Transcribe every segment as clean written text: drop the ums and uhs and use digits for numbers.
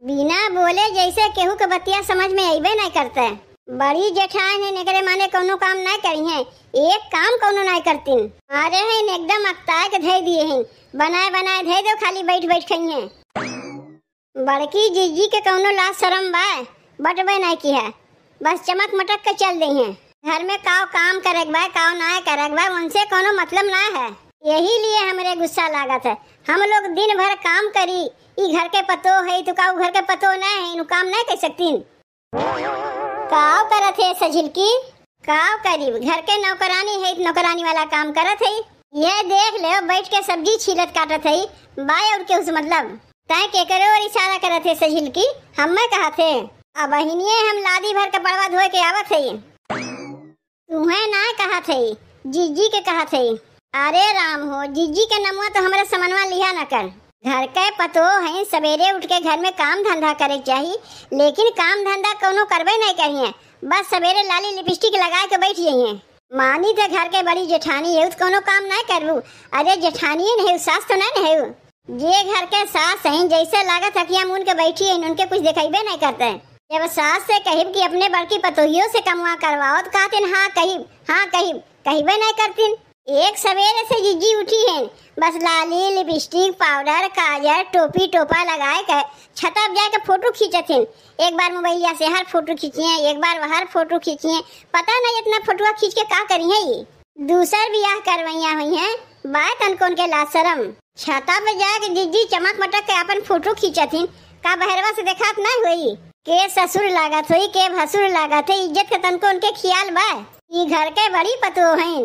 बिना बोले जैसे केहू के बतिया समझ में अइबे नहीं करते। बड़ी जेठान है नेकरे माने कोनो काम नहीं करी है, एक काम कोनो नहीं करतीन। अरे हैं एकदम अक्ता के धै दिए हैं, बनाए बनाए धै दो, खाली बैठ बैठ खई है। बड़की जीजी के कोनो लाज शरम बा, बटबे नहीं की है, बस चमक मटक के चल दी है। घर में काव काम करे बा काव ना करे बा, उनसे कोनो मतलब ना है। यही लिए हमरे गुस्सा लागत है। हम लोग दिन भर काम करी, ई घर के पतो है तो काव घर के पतो ना है, इनु काम नहीं कर सकतीन। काव करत है सझिलकी, काव करीब घर के नौकरानी है, नौकरानी वाला काम करत है। ये देख ले बैठ के सब्जी छीलत काटत है, बाय और के उस मतलब तय के करे और इशारा करत है सझिलकी। हम मैं कहा थे अब बहिनिए हम लादी भर के पड़वा धोए के आवत है। तुम्हें ना कहा थे, जीजी के कहा थे। अरे राम हो, जीजी के नमुआ तो हमारे समनवा लिया न कर। घर के पतो है, सवेरे उठ के घर में काम धंधा करे चाहिए, लेकिन काम धंधा कोनो करबे नहीं करिए, बस सवेरे लाली लिपस्टिक लगा के बैठ जाइए। मानी तो घर के बड़ी जेठानी है, कोनो काम नहीं करू। अरे जेठानी नहीं सास तो नहीं है, जे घर के सास है जैसे लागत हकिया मुन के बैठी है, उनके कुछ दिखाईबे नहीं करते। जब सास से कहिब कि अपने बड़की पतोहियों से कमुआ करवाओ तो कहतीन हाँ कहिब कहिबे नहीं करतीन। एक सवेरे से जीजी उठी है, बस लाली लिपस्टिक पाउडर काजल टोपी टोपा लगाए के छता पर जाके फोटो खींचथिन। एक बार मोबाइलिया से हर फोटो खींचिए, एक बार वहर फोटो खींचिए, पता नहीं इतना फोटो खींच के का करी है। ये दूसर बियाह करवैया हुई है, बात अनकोन के लाज शरम। छता पे जाके जीजी चमक मटक के अपन फोटो खींचथिन, का बहरवा से देखात नहीं हुई के ससुर लागत हुई के भसुर लागत है। इज्जत के तनको उनके ख्याल बा, ये घर के बड़ी पतो हैं।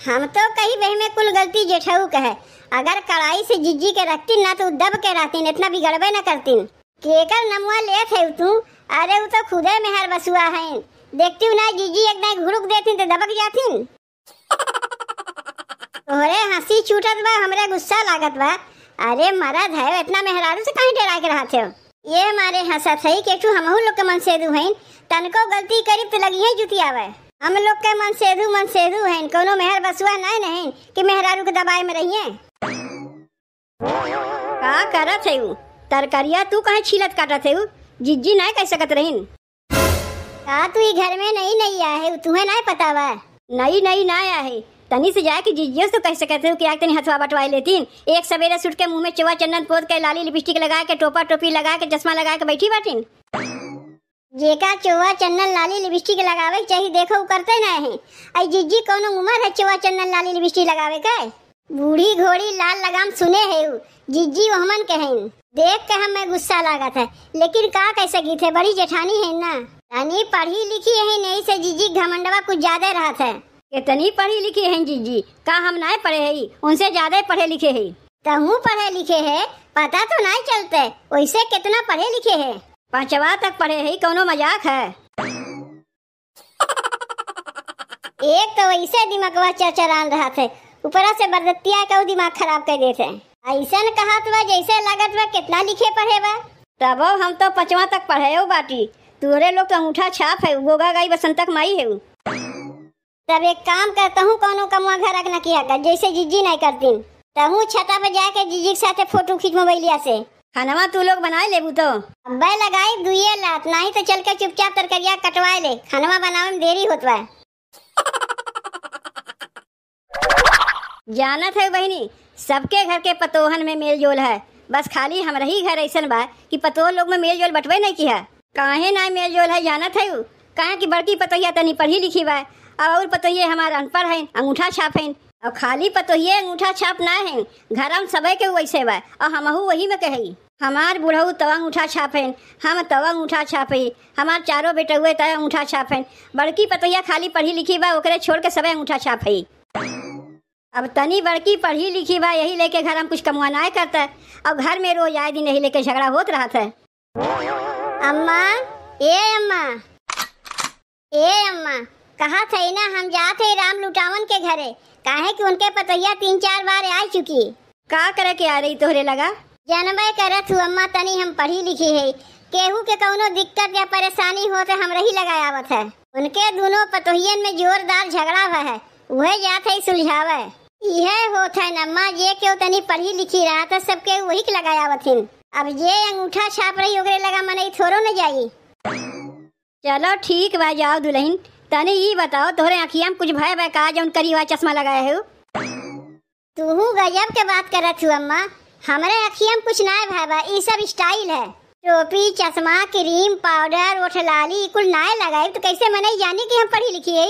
हम तो कहीं बह में कुल गलती जेठाऊ का है, अगर कड़ाई से जीजी के रखती ना तो दब के रहतीन, इतना बिगड़बे न करतीन। केकर नमुआ ले थे तू? अरे वो तो खुदे में हर बसुआ है, देखती हूँ ना जीजी एक ना घुड़क देती तो दबक जातीन। तोहरे हंसी छूटत बा, हमरे गुस्सा लागत बा। अरे मरद है, इतना मेहरारू से कहीं डरा के रहा थे। ये हमारे हंसत है कि तू हमहू लोग के मन सेधु हैं, तनको गलती करीब तो लगी है जुती आवे। हम लोग के मन सेधु हैं, कोनो मेहर बसुआ नहीं कि मेहरारू के दबाए में रहिए। का करत है तरकरिया तू कहे छीलत काटत है, जीजी नहीं कह सकत रहीन। का तू घर में नहीं आया है, तुम्हें नहीं पता बा? नहीं ना आया है, तनी से जाए कि जीजियो तो कह सकते हो कि आग तनी हथवा बटवाई लेतीन। एक सवेरे सुट के मुंह में चवा चंदन पोत के लाली लिपस्टिक लगा के टोपा टोपी लगा के चश्मा लगा के बैठी बाटीन। जेका चोवा चंदन लाली लिपस्टिक लगावे चाहिए, देखो करते ना है। आई जीजी कोनो उम्र है चोवा चंदन लाली लिपस्टिक लगावे का? बूढ़ी घोड़ी लाल लगाम सुने है जीजी वहमन के हैं। देख के हमें गुस्सा लागत है, लेकिन का कैसे गीत है, बड़ी जेठानी है ना, तनी पढ़ी लिखी है, नहीं से जीजी घमंडवा कुछ ज्यादा रहत है। कितनी पढ़ी लिखी है जीजी? का हम नहीं पढ़े है, उनसे ज्यादा पढ़े लिखे है। तहू पढ़े लिखे है, पता तो नहीं चलते वैसे कितना पढ़े लिखे है। 5वा तक पढ़े है, कोनो मजाक है। एक तो वैसे दिमागवा चरचरान रहा थे, ऊपर से बरदतिया का दिमाग खराब कर देते। ऐसा कहा तो जैसे लागत बा कितना लिखे पढ़े बा। तब हम तो 5वा तक पढ़े हो बाटी, तोरे लोग तो अंगूठा छाप है, गोगा गाई बसंतक माई है। तब एक काम करता हूँ, कोनो कमुआ घर रखना किया कर, जैसे जीजी नहीं करती। तहू छता पे जाके जीजी के साथ फोटो खींच मोबाइलिया से। खानवा तू लोग बनाए लेबू तो अब्बे लगाई दुइये लात, नहीं तो चल के चुपचाप तरकरिया कटवाए ले, खानवा बनावे में देरी होत बा। जानत है बहनी, सबके घर के पतोहन में मेल जोल है, बस खाली हमरा ही घर ऐसा बा कि पतोह लोग में मेल जोल बटवे नहीं की है। काहे ना मेल जोल है जानत है? कहे कि बड़की पतोहिया तनी पढ़ी लिखी बा, और पतोहिए हमारा अनपढ़ है, अंगूठा छाप है। और खाली पतोहिए अंगूठा छाप ना है, घर हम सबे के वैसे बा, और हमहू वही में कही। हमार बुढ़ऊ तवा अंगूठा छाप है, हम तवा अंगूठा छाप है, हमार चारों बेटे हुए तय अंगूठा छाप है। बड़की पतोहिया खाली पढ़ी लिखी बा, ओकरे छोड़ के सबे अंगूठा छाप है। अब तनी बड़की पढ़ी लिखी बा, यही लेके घर हम कुछ कमुआ ना करता, और घर में रोज आए दिन यही लेके झगड़ा होत रहा था। अम्मा अम्मा कहा थे ना हम जाते राम लुटावन के घरे, काहे कि उनके पतैया 3-4 बार आ चुकी। का करे के आ रही तोहरे लगा? जानबे करत हूँ अम्मा, तनी हम पढ़ी लिखी है, केहू के कौनो दिक्कत या परेशानी हो तो हमरा ही लगा आवत है। उनके दोनों पतोहियन में जोरदार झगड़ा हुआ है, वह जात है सुलझावे। यह होता है अम्मा, जे क्यों तनी पढ़ी लिखी रहा था सबके वही के लगा आवत हिन। अब ये अंगूठा छाप रही ओकरे लगा मनई थोरो न जाई। चलो ठीक बा, जाओ दुल्हन। तने ये बताओ तोहरे अखियां में कुछ भय बा का जौन करीवा चश्मा लगाए हो? तूहू गजब के बात करत हूँ अम्मा। हमारे अखियां में कुछ ना भय बा, ई सब स्टाइल है। टोपी, चश्मा, क्रीम, पाउडर, ओठ लाली कुल ना लगाए तो कैसे मनई जाने कि हम पढ़ी लिखी है?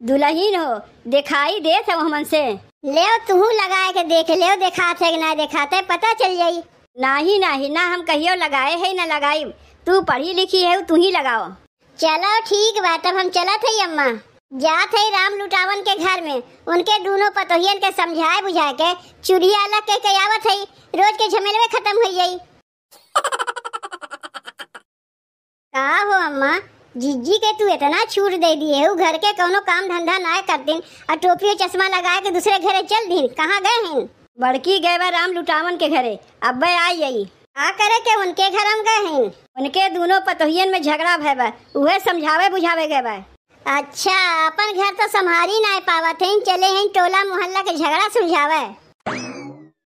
दुल्हन हो, दिखाई देत है हमन से। ले तूहू लगाए के देख ले, दिखाते है कि ना दिखाते पता चल जाई। नाही नाही ना, हम कहियो लगाए है ना लगाई। तू पढ़ी लिखी है, तू ही लगाओ। चलो ठीक बा, तब हम चलत है अम्मा। जात है राम लुटावन के घर में, उनके दोनों पतोहियन के समझाए बुझाए के चूल्हा अलग के आवत है, रोज के झमेले में खत्म हो जाई। का हो अम्मा, जीजी के तू इतना छूट दे दिए हो, घर के कोनो काम धंधा ना करतीन और टोपी चश्मा लगाए के दूसरे घरे चल दीन। कहाँ गए हैं? बड़की गए बा राम लुटावन के घरे, अब आई यही। आ करे के उनके घर हम गए हैं? उनके दोनों पतोहियन में झगड़ा भय बा, उहे समझावे बुझावे गए बा। अच्छा, अपन घर तो संभारी ना पावत हैं, चले हैं टोला मोहल्ला के झगड़ा सुलझावे।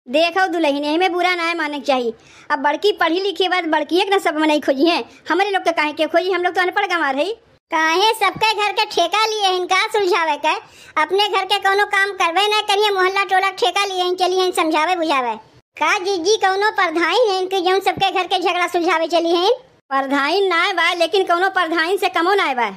देखो दुल्हन, में बुरा ना माने चाहिए। अब बड़की पढ़ी लिखी बात बड़की एक ना सब नहीं खोजी है, हमारे लोग तो काहे के खोजी? हम लोग तो अनपढ़ गंवार है। काहे सबके घर के ठेका लिए इनका सुलझावे के? अपने घर के कोनो काम करवे ना करिए, मोहल्ला टोला ठेका लिए चलिए समझावे बुझावे। का जीजी कोनो परधाइन है इनके जौन सबके घर के झगड़ा सुलझावे चली है? परधाइन ना बा, लेकिन कोनो परधाइन से कमो ना बा।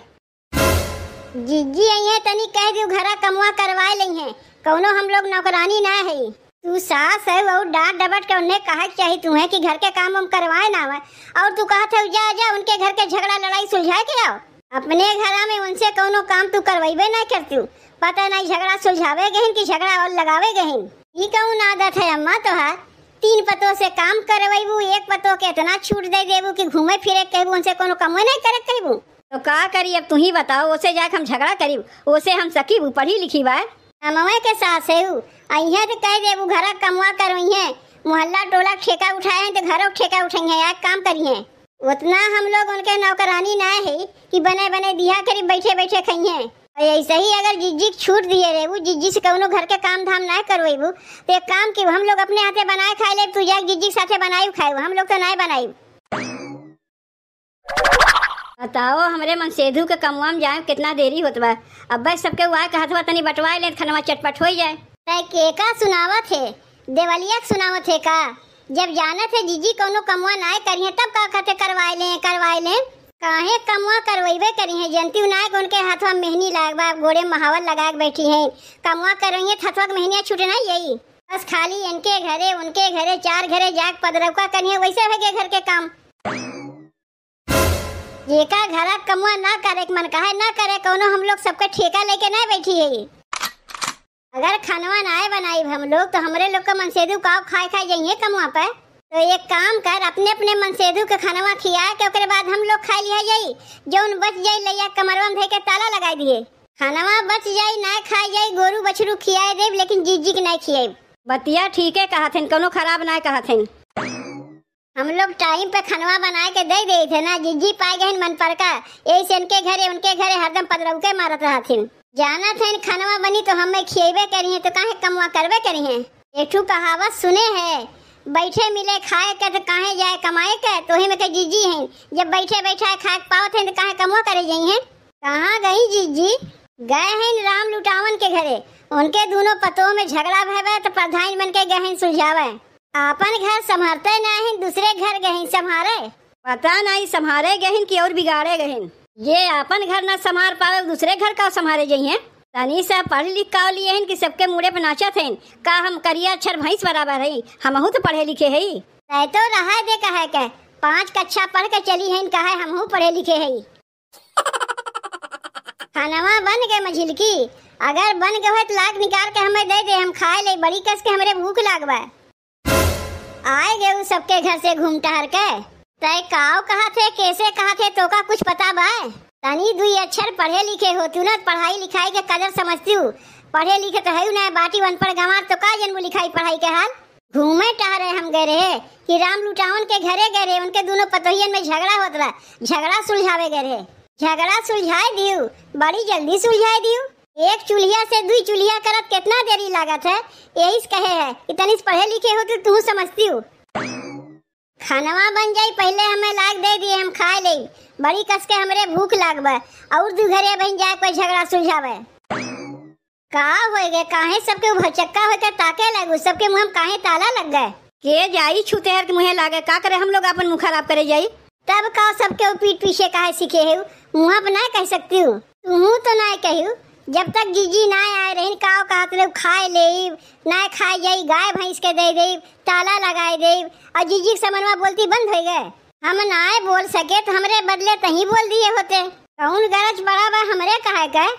जीजी आई है तनी कह दियो घरा कमवा करवाए ली है, कोनो हम लोग नौकरानी ना है। तू सास है वो डांट डबट के उन्हें कहा चाहिए तुम्हें कि घर के काम हम करवाए ना हुए, और तू कहा था जा जा उनके घर के झगड़ा लड़ाई सुलझाए के आओ। अपने घर में उनसे कोनो काम तू करवाइबे ना करती, पता नहीं झगड़ा सुलझावे गहन कि झगड़ा और लगावे गहन। ये कौन आदत है अम्मा तोहार? 3 पतों से काम करवाइबू, एक पतों के इतना छूट दे देबू कि घूमे फिरे कहबू उनसे कोनो कमवे नहीं करे कहबू। तो का करी अब तू ही बताओ, उसे जाके हम झगड़ा करीब, उसे हम सकीबू? पढ़ी लिखी बा, हमवे के सास है अइहे तो कह देबू घरा कमवा करवई है, मोहल्ला टोला ठेका उठाए हैं तो घरों ठेका उठाई है, काम करी है। उतना हम लोग उनके नौकरानी ना है कि बने बने दिया करी बैठे बैठे खाई है। ऐसे ही अगर जिज्जी छूट दिए रेबू, जिज्जी से कौनो घर के काम धाम ना करवेबू तो एक काम की हम लोग अपने हाथे बनाए खाए ले, तू जा जिज्जी साथे बनाई खाए, हम लोग तो ना बनाई। बताओ हमरे मनसेधु के कमवा में जाए कितना देरी होत बा। अब बस सबके हुआ कहतवा तनी बटवाए ले, खनवा चटपट हो जाए। तय के का सुनावत है? देवलिया सुनावत है का? जब जानत है जीजी कोनो कमवा ना करिए तब का कहते करवाए ले। काहे कमवा करवाइबे करी है, जनती ना उनके हाथवा मेहनी लागबा, गोड़े महावर लगा के बैठी है, कमवा करेंगे हथवा के मेहनिया छूटे ना यही। बस खाली इनके घरे उनके घरे 4 घरे जाग पदरवका करिए, वैसे है घर के काम। जेका घरा कमवा ना करे मन कहे ना करे, कोनो हम लोग सबके ठेका लेके ना बैठी है। अगर खानवा ना बनाई हम लोग तो हमरे लोग का मनसेधु काव खाए खाए जाइए कमवा पे। तो एक काम कर, अपने अपने मनसेधु के खानवा खिया के ओकरे बाद हम लोग खा लिया जाई, जौन बच जाई लैया कमरवा में धे के ताला लगा दिए। खानवा बच जाई ना खाई जाई, गोरू बछरू खियाए देब लेकिन जीजी के नहीं खियाए। बतिया ठीक है कहा थे, कोनो खराब ना कहा थे। हम लोग टाइम पे खानवा बना के दे दे थे ना, जिज्जी पाए गए मन पर का, यही से इनके घरे उनके घरे हरदम पदरौके मारत रहा थे। जाना थे खानवा बनी तो हमें खिएबे करी है, तो काहे कमवा करबे करी है। एक कहावत सुने है, बैठे मिले खाए के तो काहे जाए कमाए के, तो ही में के जीजी हैं, जब बैठे बैठे खाए पावत हैं तो काहे कमवा करे जाई हैं। कहाँ गई जीजी? गए हैं राम लुटावन के घरे, उनके दोनों पतों में झगड़ा भय तो प्रधान बन के गए सुलझावे। आपन घर संभारते ना है, दूसरे घर गए संभारे, पता नहीं संभारे गहन की और बिगाड़े गहन। ये अपन घर ना संभार पावे, दूसरे घर का संभारे जाइए। तनी सा पढ़ लिख का लिए हैं कि सबके मुड़े पे नाचा थे का हम करिया अक्षर भैंस बराबर है, हमहू तो पढ़े लिखे है। तय तो रहा दे कहे के 5 कक्षा पढ़ के चली है, कहे हमहू पढ़े लिखे है। खानवा बन गए मझिल की, अगर बन गए तो लाग निकाल के हमें दे दे, हम खाए ले, बड़ी कस के हमरे भूख लागबा। आए गए सबके घर से घूम टहर के, तय काव कहा थे कैसे कहा थे तो का कुछ पता बा? तनी 2 अक्षर पढ़े लिखे हो तू ना, पढ़ाई लिखाई के कदर समझती हूँ। पढ़े लिखे तो है ना, बाटी अनपढ़ गंवार तो का जन्म लिखाई पढ़ाई के हाल। घूमे टहरे हम गए रहे कि राम लुटावन के घरे गए रहे, उनके दोनों पतोहियन में झगड़ा होत रहा, झगड़ा सुलझावे गए रहे। झगड़ा सुलझाए दियो, बड़ी जल्दी सुलझाए दियो। एक चूल्हा से 2 चूल्हा करत कितना देरी लागत है, यही कहे है इतनी पढ़े लिखे हो तो तू समझती हो। खानवा बन जाई पहले हमें लाग दे दिए, हम खाए ले। बड़ी कस के हमरे भूख लागबे और दू घरे बन जाए कोई झगड़ा सुलझावे। का होए गए काहे सबके भचक्का होके ताके लागू, सबके मुंह में काहे ताला लग गए? के जाई छुतेहर के मुँहे लागे, का करे हम लोग अपन मुँह खराब करे जाई? तब का सबके पीठ पीछे काहे सीखे है? मुँह पे ना कह सकती हूँ, तू तो ना कही। जब तक जीजी ना आए रही का कहत रहे खाए ले ना खाए जाई, गाय भैंस के दे दे, ताला लगाए दे, और जीजी के समनवा बोलती बंद हो गए। हम ना बोल सके तो हमरे बदले तही बोल दिए होते। कौन गरज बड़ा बा हमरे कहे गए?